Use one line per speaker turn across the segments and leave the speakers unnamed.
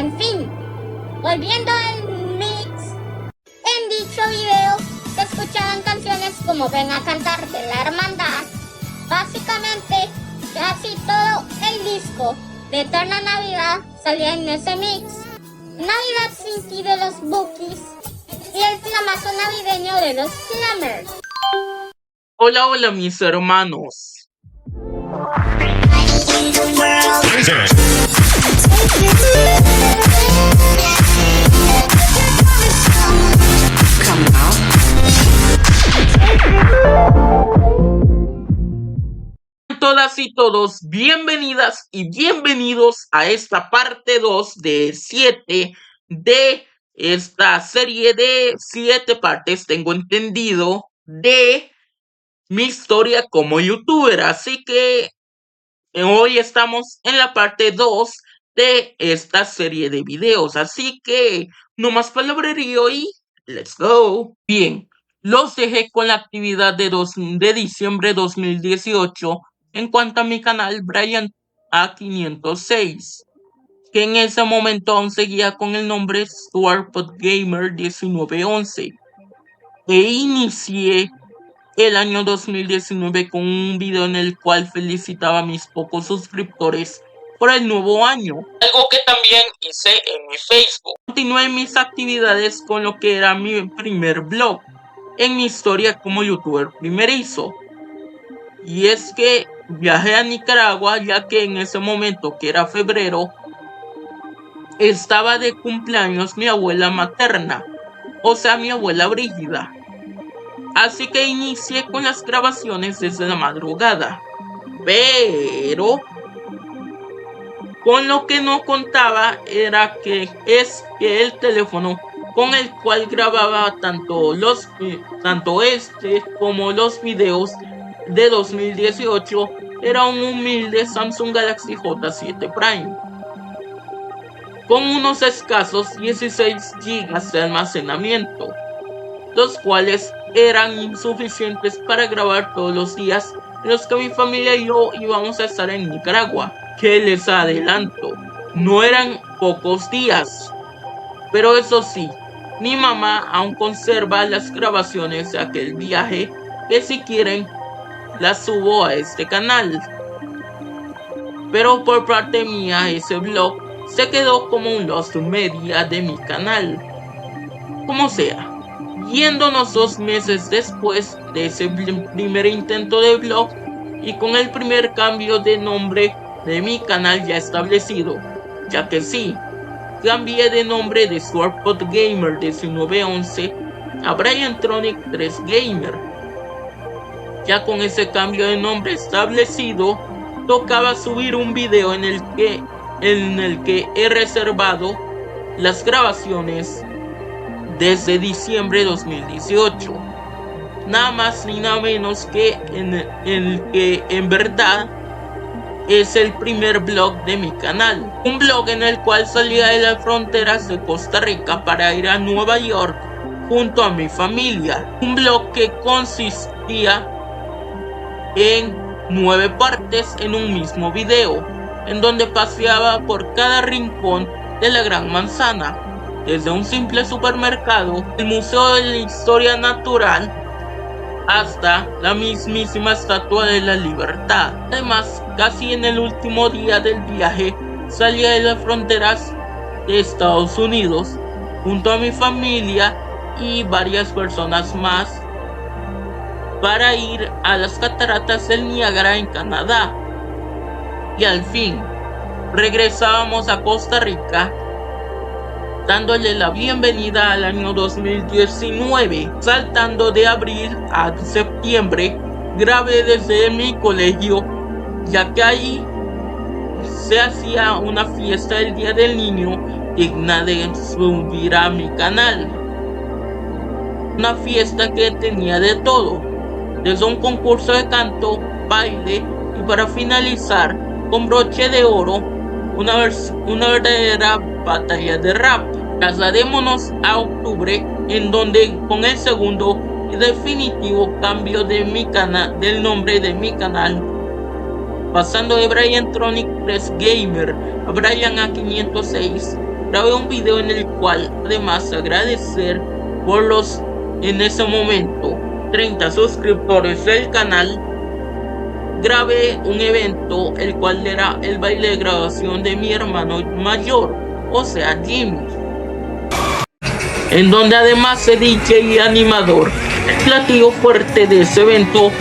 En fin, volviendo al mix, en dicho video se escuchaban canciones como Ven a cantar de la hermandad. Básicamente, casi todo el disco de Eterna Navidad salía en ese mix. Navidad sin ti de los Bookies y el flamazo navideño de los Slammers.
Hola mis hermanos. Todas y todos, bienvenidas y bienvenidos a esta parte 2 de 7 de esta serie de 7 partes, tengo entendido, de mi historia como youtuber. Así que hoy estamos en la parte 2 de esta serie de videos. Así que no más palabrerío y let's go. Bien, los dejé con la actividad de diciembre de 2018 en cuanto a mi canal Brian A506, que en ese momento aún seguía con el nombre StuartPodGamer 1911, e inicié el año 2019 con un video en el cual felicitaba a mis pocos suscriptores por el nuevo año, algo que también hice en mi Facebook. Continué mis actividades con lo que era mi primer blog en mi historia como youtuber primerizo, y es que viajé a Nicaragua, ya que en ese momento, que era febrero, estaba de cumpleaños mi abuela materna, o sea mi abuela Brígida. Así que inicié con las grabaciones desde la madrugada, pero con lo que no contaba era que el teléfono con el cual grababa tanto este como los videos de 2018 era un humilde Samsung Galaxy J7 Prime con unos escasos 16 GB de almacenamiento, los cuales eran insuficientes para grabar todos los días en los que mi familia y yo íbamos a estar en Nicaragua, que les adelanto, no eran pocos días. Pero eso sí, mi mamá aún conserva las grabaciones de aquel viaje, que si quieren las subo a este canal. Pero por parte mía, ese vlog se quedó como un lost media de mi canal. Como sea, yéndonos 2 meses después de ese primer intento de vlog y con el primer cambio de nombre de mi canal ya establecido, ya que sí, cambié de nombre de StuartPodGamer 1911 a BrianTronic 3 Gamer. Ya con ese cambio de nombre establecido, tocaba subir un video en el que he reservado las grabaciones desde diciembre de 2018, nada más ni nada menos que en el que en verdad es el primer blog de mi canal, un blog en el cual salía de las fronteras de Costa Rica para ir a Nueva York junto a mi familia, un blog que consistía en 9 partes en un mismo video, en donde paseaba por cada rincón de la Gran Manzana, desde un simple supermercado, el Museo de la Historia Natural, hasta la mismísima Estatua de la Libertad. Además, casi en el último día del viaje, salía de las fronteras de Estados Unidos, junto a mi familia y varias personas más, para ir a las cataratas del Niágara en Canadá. Y al fin, regresábamos a Costa Rica, dándole la bienvenida al año 2019. Saltando de abril a septiembre, grabé desde mi colegio, ya que ahí se hacía una fiesta del Día del Niño digna de subir a mi canal. Una fiesta que tenía de todo, desde un concurso de canto, baile y para finalizar con broche de oro, una verdadera batalla de rap. Trasladémonos a octubre, en donde con el segundo y definitivo cambio de del nombre de mi canal, pasando de BrianTronic 3 Gamer a Brian A506, grabé un video en el cual, además de agradecer por los, en ese momento, 30 suscriptores del canal, grabé un evento el cual era el baile de graduación de mi hermano mayor, o sea Jimmy, en donde además de DJ y animador, el platillo fuerte de ese evento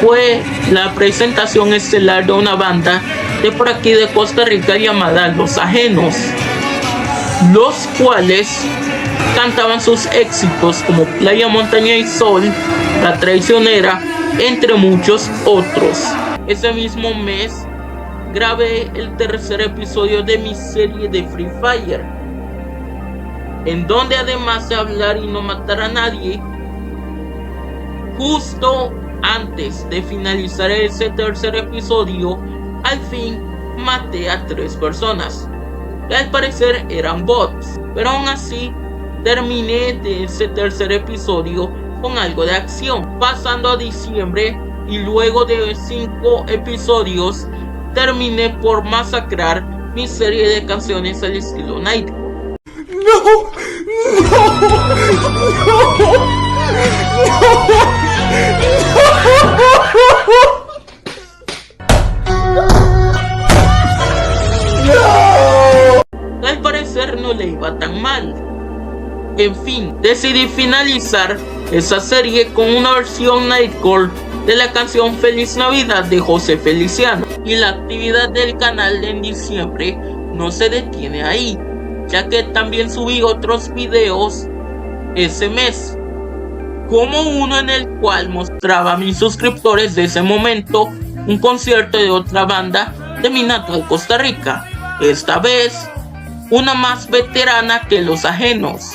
fue la presentación estelar de una banda de por aquí de Costa Rica llamada Los Ajenos, los cuales cantaban sus éxitos como Playa, Montaña y Sol, La Traicionera, entre muchos otros. Ese mismo mes grabé el tercer episodio de mi serie de Free Fire, en donde además de hablar y no matar a nadie, justo antes de finalizar ese tercer episodio, al fin maté a 3 personas, que al parecer eran bots, pero aún así terminé de ese tercer episodio con algo de acción. Pasando a diciembre y luego de 5 episodios, terminé por masacrar mi serie de canciones al estilo Nightcore.
¡No!
Al parecer no le iba tan mal. En fin, decidí finalizar esa serie con una versión Nightcore de la canción Feliz Navidad de José Feliciano. Y la actividad del canal en diciembre no se detiene ahí, ya que también subí otros videos ese mes, como uno en el cual mostraba a mis suscriptores de ese momento un concierto de otra banda de mi natal Costa Rica, esta vez una más veterana que Los Ajenos.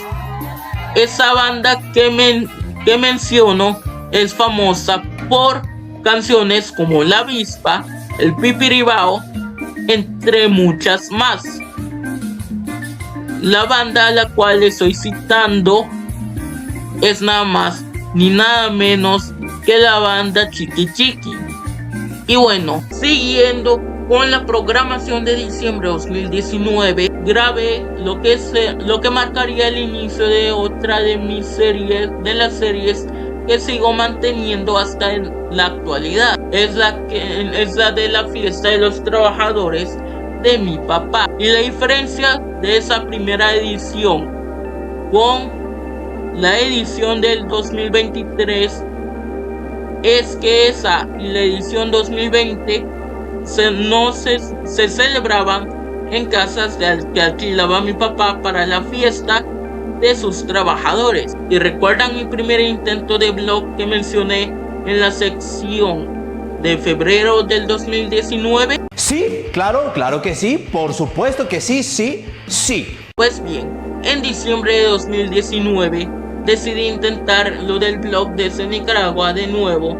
Esa banda que menciono es famosa por canciones como La Avispa, El Pipiribao, entre muchas más. La banda a la cual estoy citando es nada más ni nada menos que la banda Chiqui Chiqui. Y bueno, siguiendo con la programación de diciembre de 2019, grabé lo que marcaría el inicio de otra de mis series, de las series que sigo manteniendo hasta en la actualidad. Es la de la fiesta de los trabajadores de mi papá. Y la diferencia de esa primera edición con la edición del 2023 es que esa y la edición 2020 se celebraban en casas que alquilaba mi papá para la fiesta de sus trabajadores. Y recuerdan mi primer intento de blog que mencioné en la sección de febrero del 2019.
Sí, claro que sí, por supuesto que sí.
Pues bien, en diciembre de 2019 decidí intentar lo del blog desde Nicaragua de nuevo,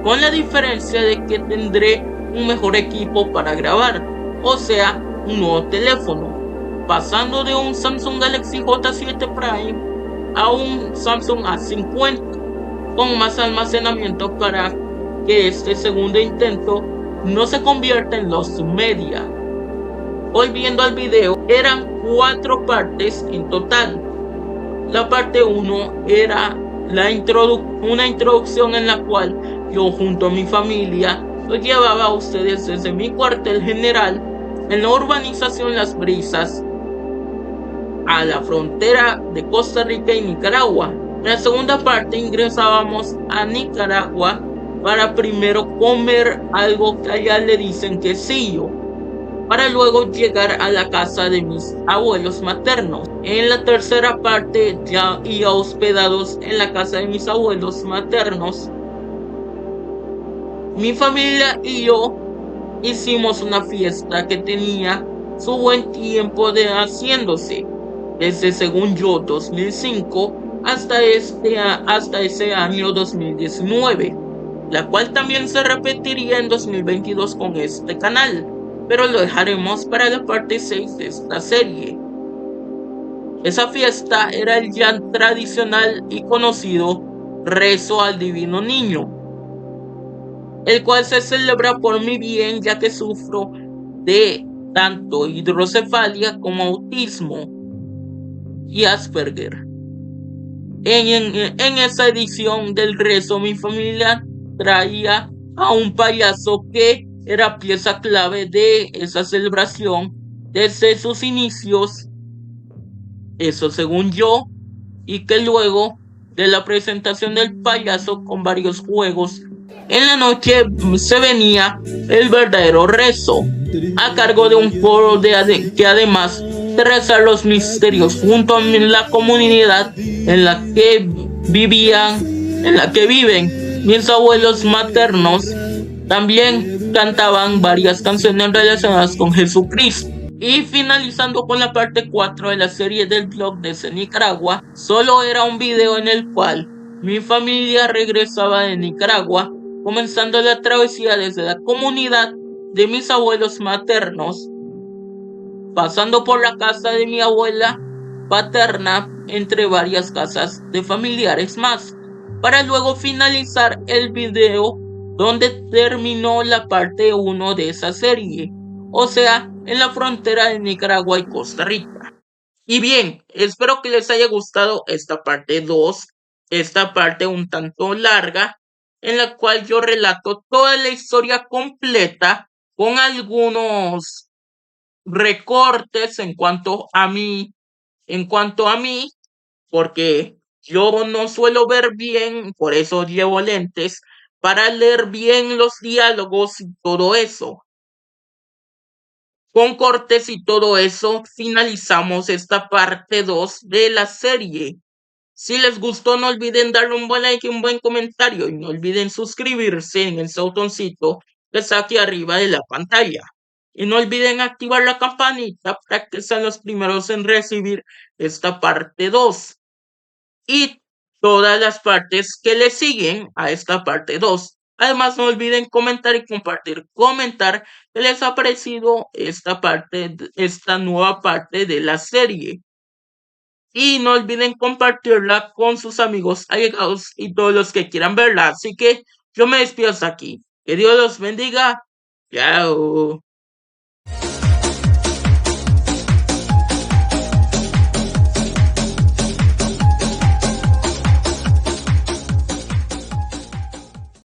con la diferencia de que tendré un mejor equipo para grabar, o sea, un nuevo teléfono, pasando de un Samsung Galaxy J7 Prime a un Samsung A50 con más almacenamiento para que este segundo intento no se convierta en Lost Media. Volviendo al video, eran 4 partes en total. La parte 1 era una introducción en la cual yo junto a mi familia los llevaba a ustedes desde mi cuartel general en la urbanización Las Brisas a la frontera de Costa Rica y Nicaragua. En la segunda parte ingresábamos a Nicaragua para primero comer algo que allá le dicen quesillo, para luego llegar a la casa de mis abuelos maternos. En la tercera parte, ya hospedados en la casa de mis abuelos maternos, mi familia y yo hicimos una fiesta que tenía su buen tiempo de haciéndose, desde, según yo, 2005 hasta ese año 2019, la cual también se repetiría en 2022 con este canal, pero lo dejaremos para la parte 6 de esta serie. Esa fiesta era el ya tradicional y conocido Rezo al Divino Niño, el cual se celebra por mi bien, ya que sufro de tanto hidrocefalia como autismo y Asperger. En esa edición del rezo, mi familia traía a un payaso que era pieza clave de esa celebración desde sus inicios, eso según yo, y que luego de la presentación del payaso con varios juegos, en la noche se venía el verdadero rezo, a cargo de un coro que además de rezar los misterios junto a la comunidad en la que viven mis abuelos maternos, también cantaban varias canciones relacionadas con Jesucristo. Y finalizando con la parte 4 de la serie del blog desde Nicaragua, solo era un video en el cual mi familia regresaba de Nicaragua, comenzando la travesía desde la comunidad de mis abuelos maternos, pasando por la casa de mi abuela paterna, entre varias casas de familiares más, para luego finalizar el video donde terminó la parte 1 de esa serie, o sea, en la frontera de Nicaragua y Costa Rica. Y bien, espero que les haya gustado esta parte 2, esta parte un tanto larga, en la cual yo relato toda la historia completa con algunos recortes en cuanto a mí, porque yo no suelo ver bien, por eso llevo lentes, para leer bien los diálogos y todo eso. Con cortes y todo eso, finalizamos esta parte 2 de la serie. Si les gustó, no olviden darle un buen like y un buen comentario. Y no olviden suscribirse en ese botoncito que está aquí arriba de la pantalla. Y no olviden activar la campanita para que sean los primeros en recibir esta parte 2 y todas las partes que le siguen a esta parte 2. Además, no olviden comentar y compartir. Comentar qué les ha parecido esta nueva parte de la serie. Y no olviden compartirla con sus amigos allegados y todos los que quieran verla. Así que yo me despido hasta aquí. Que Dios los bendiga. Chao.